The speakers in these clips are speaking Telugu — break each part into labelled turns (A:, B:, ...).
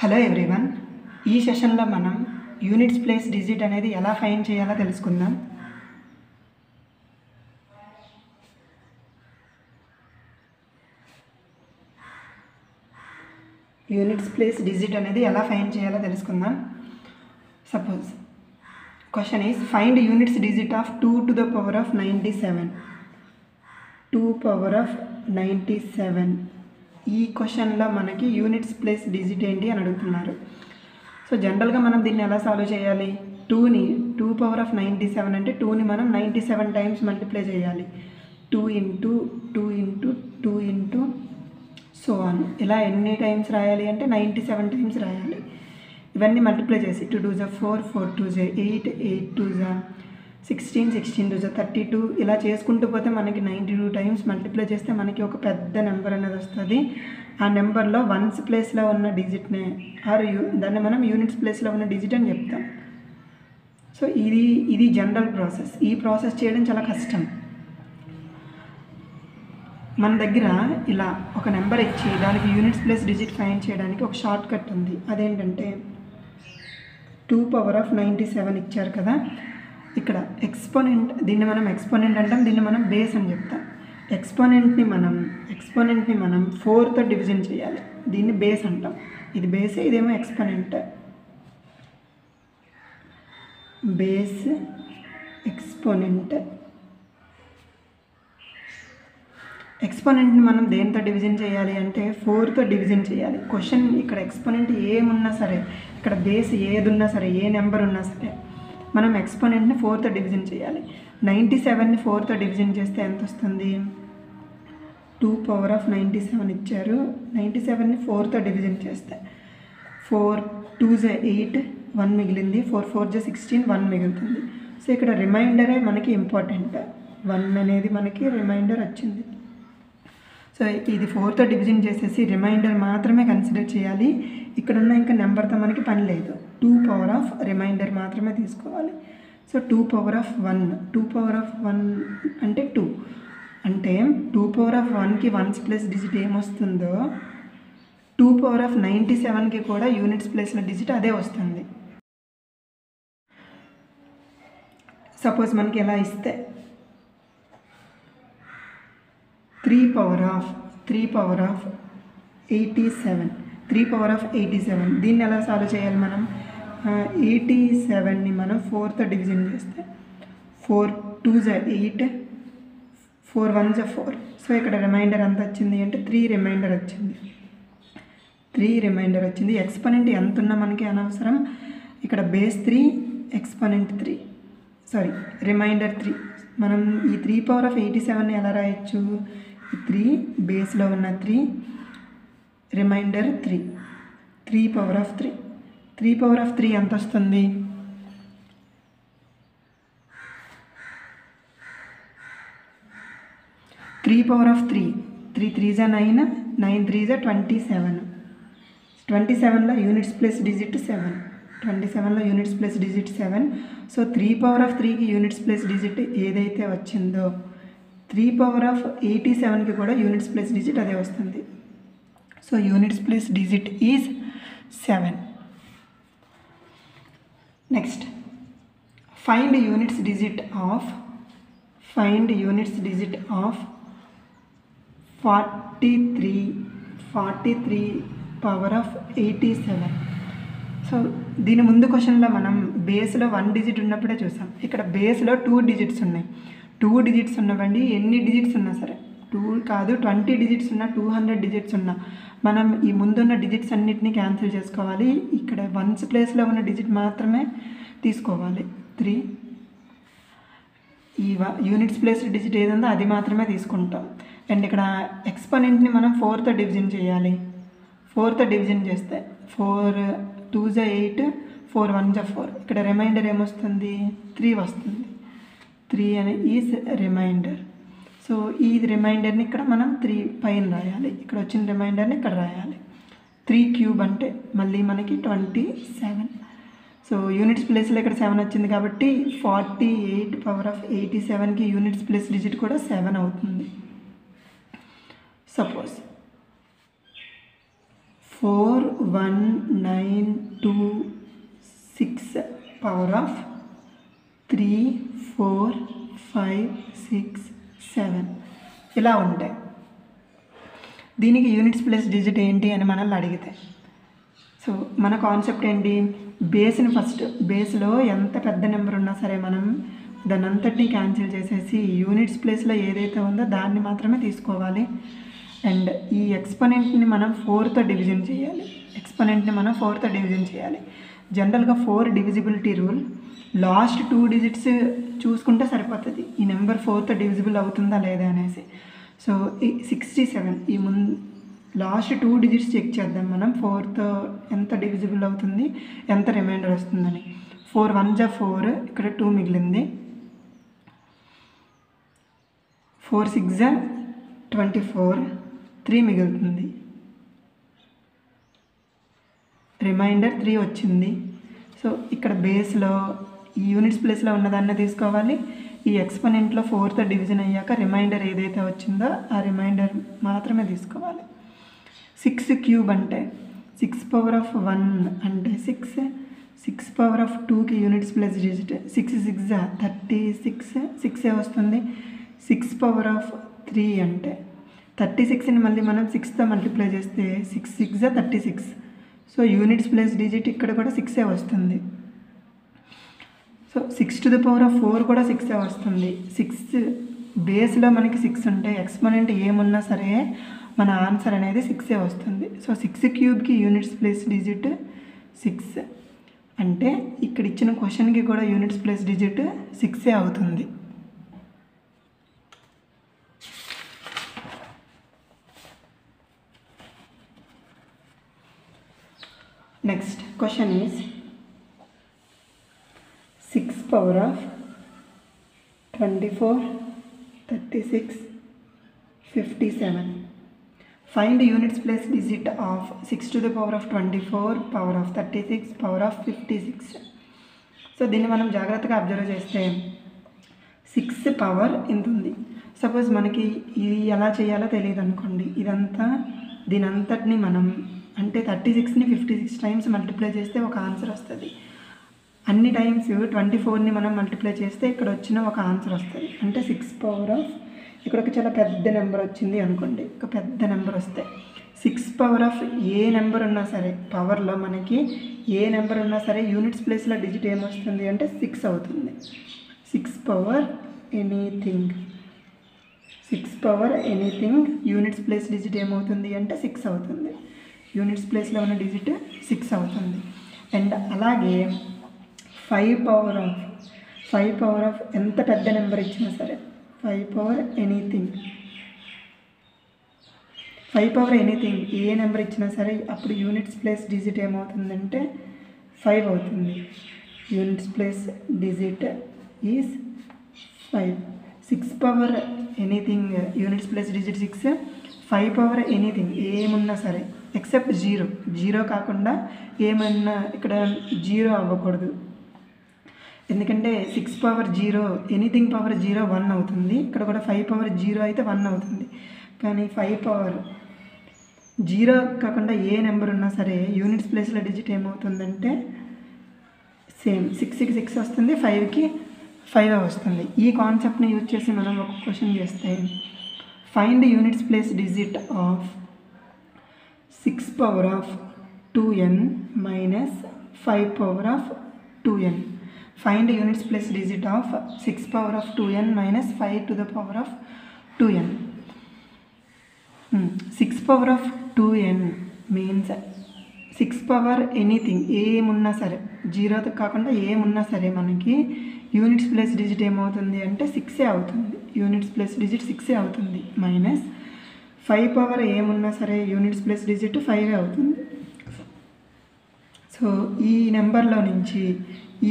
A: హలో ఎవ్రీవన్, ఈ సెషన్లో మనం యూనిట్స్ ప్లేస్ డిజిట్ అనేది ఎలా ఫైండ్ చేయాలో తెలుసుకుందాం. యూనిట్స్ ప్లేస్ డిజిట్ అనేది ఎలా ఫైండ్ చేయాలో తెలుసుకుందాం. Suppose question is find units digit of 2 to the power of 97. 2 power of 97. ఈ క్వశ్చన్లో మనకి యూనిట్స్ ప్లేస్ డిజిట్ ఏంటి అని అడుగుతున్నారు. సో జనరల్గా మనం దీన్ని ఎలా సాల్వ్ చేయాలి? 2 power of 97 అంటే 2ని మనం 97 టైమ్స్ మల్టిప్లై చేయాలి. 2 into 2 into 2 into so on. ఇలా ఎన్ని టైమ్స్ రాయాలి అంటే 97 టైమ్స్ రాయాలి. ఇవన్నీ మల్టిప్లై చేసి 2 2 4 4 2 8 8 2 16 16 2 32 ఇలా చేసుకుంటూ పోతే మనకి 92 టైమ్స్ మల్టిప్లై చేస్తే మనకి ఒక పెద్ద నెంబర్ అనేది వస్తుంది. ఆ నెంబర్లో వన్స్ ప్లేస్లో ఉన్న డిజిట్నే దాన్ని మనం యూనిట్స్ ప్లేస్లో ఉన్న డిజిట్ అని చెప్తాం. సో ఇది జనరల్ ప్రాసెస్. ఈ ప్రాసెస్ చేయడం చాలా కష్టం. మన దగ్గర ఇలా ఒక నెంబర్ ఇచ్చి దానికి యూనిట్స్ ప్లేస్ డిజిట్ ఫైండ్ చేయడానికి ఒక షార్ట్ కట్ ఉంది. అదేంటంటే 2 power of 97 ఇచ్చారు కదా, ఇక్కడ ఎక్స్పోనెంట్, దీన్ని మనం ఎక్స్పోనెంట్ అంటాం, దీన్ని మనం బేస్ అని చెప్తాం. ఎక్స్పోనెంట్ని మనం 4తో డివిజన్ చేయాలి. దీన్ని బేస్ అంటాం. ఇది బేస్, ఇదేమో ఎక్స్పోనెంట్. Base exponent. ఎక్స్పోనెంట్ని మనం దేంతో డివిజన్ చేయాలి అంటే 4తో డివిజన్ చేయాలి. క్వశ్చన్ ఇక్కడ ఎక్స్పోనెంట్ ఏమున్నా సరే, ఇక్కడ బేస్ ఏది ఉన్నా సరే, ఏ నెంబర్ ఉన్నా సరే, మనం ఎక్స్పోనెంట్ని 4తో డివిజన్ చేయాలి. 97ని 4తో డివిజన్ చేస్తే ఎంత వస్తుంది? 2 power of 97 ఇచ్చారు. 97ని 4తో డివిజన్ చేస్తే 4 2 8 1 మిగిలింది. 4 4 16 1 మిగులుతుంది. సో ఇక్కడ రిమైండరే మనకి ఇంపార్టెంట్. 1 అనేది మనకి రిమైండర్ వచ్చింది. సో ఇది 4తో డివిజన్ చేసేసి రిమైండర్ మాత్రమే కన్సిడర్ చేయాలి. ఇక్కడ ఉన్న ఇంకా నెంబర్తో మనకి పని లేదు. 2 power of రిమైండర్ మాత్రమే తీసుకోవాలి. So 2 power of 1. 2 power of 1 అంటే 2. అంటే 2 power of 1కి వన్స్ ప్లేస్ డిజిట్ ఏమొస్తుందో 2 power of 97కి కూడా యూనిట్స్ ప్లేస్లో డిజిట్ అదే వస్తుంది. సపోజ్ మనకి ఎలా ఇస్తే 3 power of 87. 3 power of 87. దీన్ని ఎలా సాల్వ్ చేయాలి మనం? 87ని మనం 4తో డివిజన్ చేస్తే 4 2 8 4 1 4. సో ఇక్కడ రిమైండర్ ఎంత వచ్చింది అంటే 3 రిమైండర్ వచ్చింది. 3 రిమైండర్ వచ్చింది. ఎక్స్పోనెంట్ ఎంత ఉన్నా మనకి అనవసరం. ఇక్కడ బేస్ 3, ఎక్స్పోనెంట్ 3, సారీ రిమైండర్ 3. మనం ఈ 3 power of 87ని ఎలా రాయొచ్చు? 3 బేస్లో ఉన్న 3, reminder 3, 3 power of 3. 3 power of 3 ఎంత వస్తుంది? 3 power of 3, 3 3 9, 9 3 27. 27లో యూనిట్స్ ప్లేస్ డిజిట్ 7. 27లో units place digit 7. So 3 power of 3కి యూనిట్స్ ప్లేస్ డిజిట్ ఏదైతే వచ్చిందో 3 power of 87కి కూడా యూనిట్స్ ప్లేస్ డిజిట్ అదే వస్తుంది. So units place digit is 7. Next find units digit of 43 power of 87. So దీని ముందు క్వశ్చన్లో మనం బేస్లో 1 డిజిట్ ఉన్నప్పుడే చూసాం. ఇక్కడ బేస్లో 2 డిజిట్స్ ఉన్నాయి. 2 డిజిట్స్ ఉన్నవండి, ఎన్ని డిజిట్స్ ఉన్నా సరే, 2 కాదు 20 డిజిట్స్ ఉన్నా, 200 డిజిట్స్ ఉన్నా మనం ఈ ముందున్న డిజిట్స్ అన్నిటినీ క్యాన్సిల్ చేసుకోవాలి. ఇక్కడ వన్స్ ప్లేస్లో ఉన్న డిజిట్ మాత్రమే తీసుకోవాలి. 3 ఈ యూనిట్స్ ప్లేస్ డిజిట్ ఏదందో అది మాత్రమే తీసుకుంటాం. అండ్ ఇక్కడ ఎక్స్పోనెంట్ని మనం 4తో డివిజన్ చేయాలి. 4తో డివిజన్ చేస్తే 4 2 8 4 1 4. ఇక్కడ రిమైండర్ ఏమొస్తుంది? 3 వస్తుంది. 3 అనే ఈజ్ రిమైండర్. సో ఈ రిమైండర్ని ఇక్కడ మనం 3 పైన రాయాలి. ఇక్కడ వచ్చిన రిమైండర్ని ఇక్కడ రాయాలి. 3 క్యూబ్ అంటే మళ్ళీ మనకి 27. సో యూనిట్స్ ప్లేస్లో ఇక్కడ 7 వచ్చింది కాబట్టి 48 power of 87కి యూనిట్స్ ప్లేస్ డిజిట్ కూడా 7 అవుతుంది. సపోజ్ 4196 power of 3 4 5 6 7 ఇలా ఉంటాయి. దీనికి యూనిట్స్ ప్లేస్ డిజిట్ ఏంటి అని మనల్ని అడిగితే, సో మన కాన్సెప్ట్ ఏంటి, బేస్ని ఫస్ట్ బేస్లో ఎంత పెద్ద నెంబర్ ఉన్నా సరే మనం దాన్ని అంతటినీ క్యాన్సిల్ చేసేసి యూనిట్స్ ప్లేస్లో ఏదైతే ఉందో దాన్ని మాత్రమే తీసుకోవాలి. అండ్ ఈ ఎక్స్పోనెంట్ని మనం 4తో డివిజన్ చేయాలి. జనరల్గా 4 డివిజిబిలిటీ రూల్, లాస్ట్ 2 డిజిట్స్ చూసుకుంటే సరిపోతుంది ఈ నెంబర్ 4తో డివిజిబుల్ అవుతుందా లేదా అనేసి. సో ఈ 67 ఈ ముందు లాస్ట్ 2 డిజిట్స్ చెక్ చేద్దాం మనం, 4తో ఎంత డివిజిబుల్ అవుతుంది, ఎంత రిమైండర్ వస్తుందని. 4 1 4, ఇక్కడ 2 మిగిలింది. 4 6 24, 3 మిగులుతుంది, రిమైండర్ 3 వచ్చింది. సో ఇక్కడ బేస్లో ఈ యూనిట్స్ ప్లేస్లో ఉన్నదాన్ని తీసుకోవాలి. ఈ ఎక్స్పోనెంట్లో 4తో డివిజన్ అయ్యాక రిమైండర్ ఏదైతే వచ్చిందో ఆ రిమైండర్ మాత్రమే తీసుకోవాలి. 6 క్యూబ్ అంటే 6 పవర్ ఆఫ్ 1 అంటే 6, 6 పవర్ ఆఫ్ 2కి యూనిట్స్ ప్లేస్ డిజిట్ 6 6 36, 6 వస్తుంది. 6 పవర్ ఆఫ్ 3 అంటే 36ని మళ్ళీ మనం 6తో మల్టిప్లై చేస్తే 6 6 36. సో యూనిట్స్ ప్లేస్ డిజిట్ ఇక్కడ కూడా 6 వస్తుంది. So 6 to the power of 4 కూడా 6 వస్తుంది. 6 బేస్లో మనకి 6 ఉంటే ఎక్స్పోనెంట్ ఏమున్నా సరే మన ఆన్సర్ అనేది 6 వస్తుంది. సో 6 క్యూబ్కి యూనిట్స్ ప్లేస్ డిజిట్ 6 అంటే ఇక్కడ ఇచ్చిన క్వశ్చన్కి కూడా యూనిట్స్ ప్లేస్ డిజిట్ 6 అవుతుంది. Next question is 6 power of 24 36 57. Find units place digit of 6 to the power of 24, power of 36, power of 56. So దీన్ని మనం జాగ్రత్తగా అబ్జర్వ్ చేస్తే 6 పవర్ ఇంత ఉంది. సపోజ్ మనకి ఇది ఎలా చేయాలో తెలియదు అనుకోండి, దీని అంతటిని మనం అంటే 36ని 56 టైమ్స్ మల్టిప్లై చేస్తే ఒక ఆన్సర్ వస్తుంది. అన్ని టైమ్స్ 24ని మనం మల్టిప్లై చేస్తే ఇక్కడ వచ్చిన ఒక ఆన్సర్ వస్తుంది. అంటే 6 పవర్ ఆఫ్ ఇక్కడ ఒక చాలా పెద్ద నెంబర్ వచ్చింది అనుకోండి, ఒక పెద్ద నెంబర్ వస్తే 6 పవర్ ఆఫ్ ఏ నెంబర్ ఉన్నా సరే, పవర్లో మనకి ఏ నెంబర్ ఉన్నా సరే యూనిట్స్ ప్లేస్లో డిజిట్ ఏమొస్తుంది అంటే 6 అవుతుంది. 6 power anything, 6 power anything units place digit ఏమవుతుంది అంటే 6 అవుతుంది. యూనిట్స్ ప్లేస్లో ఉన్న డిజిట్ 6 అవుతుంది. అండ్ అలాగే 5 పవర్ ఆఫ్ ఎంత పెద్ద నెంబర్ ఇచ్చినా సరే, 5 పవర్ ఎనీథింగ్ ఏ నెంబర్ ఇచ్చినా సరే అప్పుడు యూనిట్స్ ప్లేస్ డిజిట్ ఏమవుతుందంటే 5 అవుతుంది. Units place digit is 5. 6 power anything units place digit 6. 5 power anything ఏమున్నా సరే ఎక్సెప్ట్ 0 కాకుండా ఏమన్నా ఇక్కడ 0 అవ్వకూడదు. ఎందుకంటే 6 పవర్ 0 ఎనీథింగ్ పవర్ 0 1 అవుతుంది. ఇక్కడ కూడా 5 పవర్ 0 అయితే 1 అవుతుంది. కానీ 5 పవర్ 0 కాకుండా ఏ నెంబర్ ఉన్నా సరే యూనిట్స్ ప్లేస్లో డిజిట్ ఏమవుతుందంటే సేమ్ 6కి 6 వస్తుంది, 5కి 5 వస్తుంది. ఈ కాన్సెప్ట్ని యూజ్ చేసి మనం ఒక క్వశ్చన్ చేస్తే find units place digit of 6 power of 2n minus 5 power of 2n. Find units place digit of 6 power of 2n minus 5 to the power of 2n. 6 power of 2n means 6 power anything ఏమున్నా సరే 0తో కాకుండా ఏమున్నా సరే మనకి యూనిట్స్ ప్లేస్ డిజిట్ ఏమవుతుంది అంటే 6 అవుతుంది. యూనిట్స్ ప్లేస్ డిజిట్ 6 అవుతుంది. మైనస్ 5 పవర్ ఏమున్నా సరే యూనిట్స్ ప్లేస్ డిజిట్ 5 అవుతుంది. సో ఈ నెంబర్లో నుంచి ఈ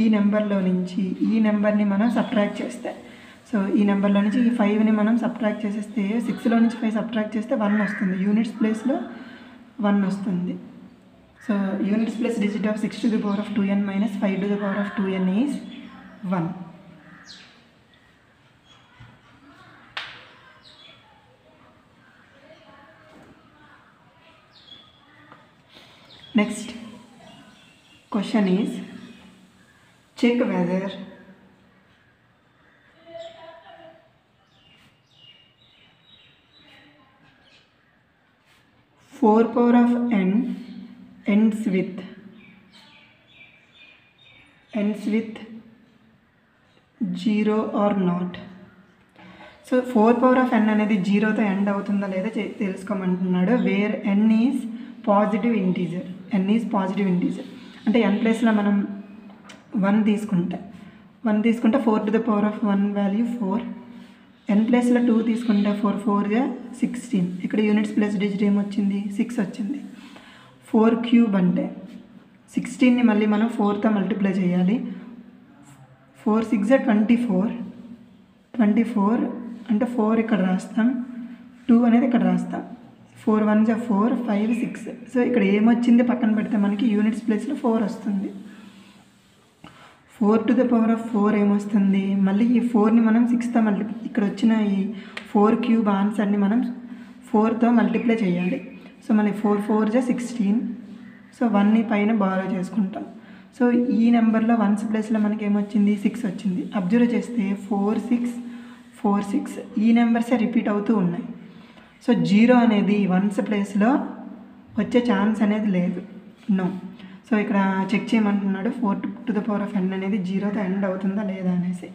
A: నెంబర్ని మనం సబ్ట్రాక్ట్ చేస్తే, సో ఈ నెంబర్లో నుంచి ఈ 5ని మనం సబ్ట్రాక్ట్ చేసేస్తే 6లో నుంచి 5 సబ్ట్రాక్ట్ చేస్తే 1 వస్తుంది. యూనిట్స్ ప్లేస్లో 1 వస్తుంది. So units place digit of 6 to the power of 2n minus 5 to the power of 2n is 1. Next question is check whether four power of n ends with 0 or not. సో 4 పవర్ ఆఫ్ n అనేది 0తో ఎండ్ అవుతుందా లేదా తెలుసుకోమంటున్నాడు. Where n is positive integer. అంటే n ప్లేస్లో మనం 1 తీసుకుంటే 4 to the power of 1 value 4. n ప్లేస్లో 2 తీసుకుంటే 4 16. ఇక్కడ యూనిట్స్ ప్లేస్ డిజిట్ ఏమొచ్చింది 6 వచ్చింది. 4 క్యూబ్ అంటే 16ని మళ్ళీ మనం 4తో మల్టిప్లై చేయాలి. 4 6 24 అంటే 4 ఇక్కడ రాస్తాం, 2 అనేది ఇక్కడ రాస్తాం. 4 1 4 5 6. సో ఇక్కడ ఏమొచ్చింది పక్కన పెడితే మనకి యూనిట్స్ ప్లేస్లో 4 వస్తుంది. 4 టు ద పవర్ ఆఫ్ 4 ఏమొస్తుంది, మళ్ళీ ఈ 4ని మనం 6తో ఇక్కడ వచ్చిన ఈ 4 క్యూబ్ ఆన్సర్ని మనం 4తో మల్టిప్లై చేయాలి. సో మళ్ళీ 4 4 16. సో 1ని పైన బారో చేసుకుంటాం. సో ఈ నెంబర్లో 1s ప్లేస్లో మనకి ఏమొచ్చింది 6 వచ్చింది. అబ్జర్వ్ చేస్తే 4 6 4 6 ఈ నెంబర్సే రిపీట్ అవుతూ ఉన్నాయి. సో 0 అనేది 1s ప్లేస్లో వచ్చే ఛాన్స్ అనేది లేదు, నో. సో ఇక్కడ చెక్ చేయమంటున్నాడు 4 to the power of n అనేది 0తో ఎండ్ అవుతుందా లేదా అనేసి.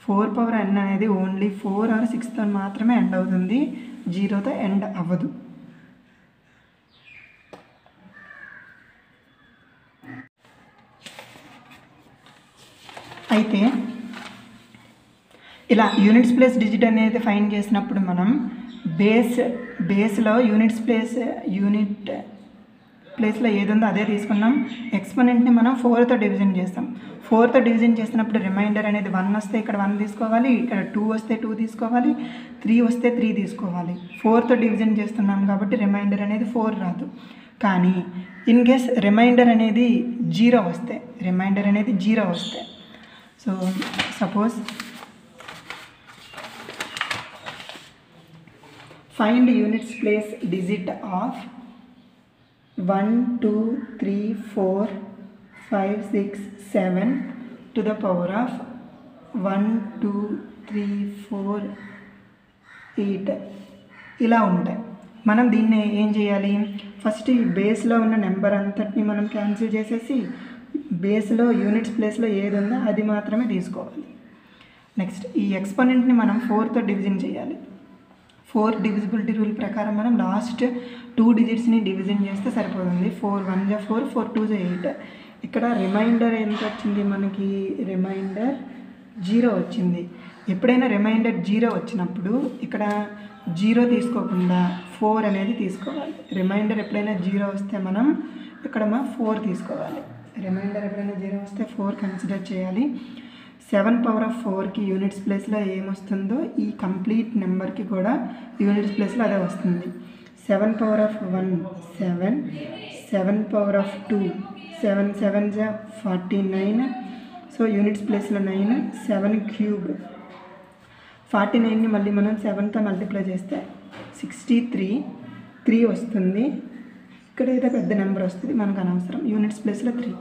A: 4 పవర్ n అనేది ఓన్లీ 4 ఆర్ 6తో మాత్రమే ఎండ్ అవుతుంది, 0తో ఎండ్ అవ్వదు. అయితే ఇలా యూనిట్స్ ప్లేస్ డిజిట్ అనేది ఫైండ్ చేసినప్పుడు మనం బేస్లో యూనిట్ ప్లేస్లో ఏది ఉందో అదే తీసుకున్నాం. ఎక్స్పోనెంట్ని మనం 4తో డివిజన్ చేస్తాం. 4తో డివిజన్ చేసినప్పుడు రిమైండర్ అనేది 1 వస్తే ఇక్కడ 1 తీసుకోవాలి, ఇక్కడ 2 వస్తే 2 తీసుకోవాలి, 3 వస్తే 3 తీసుకోవాలి. 4తో డివిజన్ చేస్తున్నాం కాబట్టి రిమైండర్ అనేది 4 రాదు. కానీ ఇన్ కేస్ రిమైండర్ అనేది 0 వస్తే so suppose find units place digit of 1 2 3 4 5 6 7 to the power of 1 2 3 4 8 ఇలా ఉంటాయి. మనం దీన్ని ఏం చేయాలి, ఫస్ట్ ఈ బేస్లో ఉన్న నెంబర్ అంతటిని మనం క్యాన్సిల్ చేసేసి బేస్లో యూనిట్స్ ప్లేస్లో ఏది ఉందో అది మాత్రమే తీసుకోవాలి. నెక్స్ట్ ఈ ఎక్స్పోనెంట్ని మనం 4తో డివిజన్ చేయాలి. 4 డివిజిబిలిటీ రూల్ ప్రకారం మనం లాస్ట్ 2 డిజిట్స్ని డివిజన్ చేస్తే సరిపోతుంది. 4 1 4 4 2 8. ఇక్కడ రిమైండర్ ఎంత వచ్చింది మనకి, రిమైండర్ 0 వచ్చింది. ఎప్పుడైనా రిమైండర్ 0 వచ్చినప్పుడు ఇక్కడ 0 తీసుకోకుండా 4 అనేది తీసుకోవాలి. రిమైండర్ ఎప్పుడైనా 0 వస్తే మనం ఇక్కడ 4 తీసుకోవాలి. రిమైండర్ ఎప్పుడైనా 0 వస్తే 4 కన్సిడర్ చేయాలి. 7 పవర్ ఆఫ్ 4కి యూనిట్స్ ప్లేస్లో ఏమొస్తుందో ఈ కంప్లీట్ నెంబర్కి కూడా యూనిట్స్ ప్లేస్లో అదే వస్తుంది. 7 power of 1 7, 7 power of 2 7 7 49. So units ప్లేస్లో 9, 7 క్యూబ్ 49ని మళ్ళీ మనం 7తో మల్టిప్లై చేస్తే 63 3 వస్తుంది. ఇక్కడ ఏదో పెద్ద నెంబర్ వస్తుంది మనకు అనవసరం, యూనిట్స్ ప్లేస్లో 3.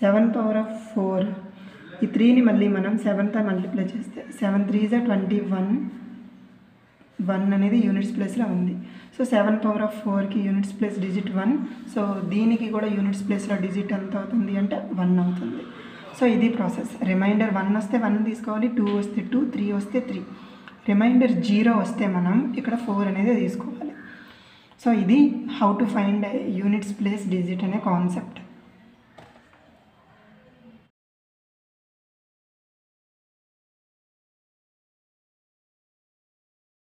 A: 7 పవర్ ఆఫ్ 4 ఈ 3ని మళ్ళీ మనం 7తో మల్టిప్లై చేస్తే 7 3 21 1 అనేది యూనిట్స్ ప్లేస్లో ఉంది. సో 7 పవర్ ఆఫ్ 4కి యూనిట్స్ ప్లేస్ డిజిట్ 1. సో దీనికి కూడా యూనిట్స్ ప్లేస్లో డిజిట్ ఎంత అవుతుంది అంటే 1 అవుతుంది. సో ఇది ప్రాసెస్. రిమైండర్ 1 వస్తే 1 తీసుకోవాలి, 2 వస్తే 2, 3 వస్తే 3. రిమైండర్ 0 వస్తే మనం ఇక్కడ 4 అనేది తీసుకోవాలి. సో ఇది how to find units place digit అనే కాన్సెప్ట్.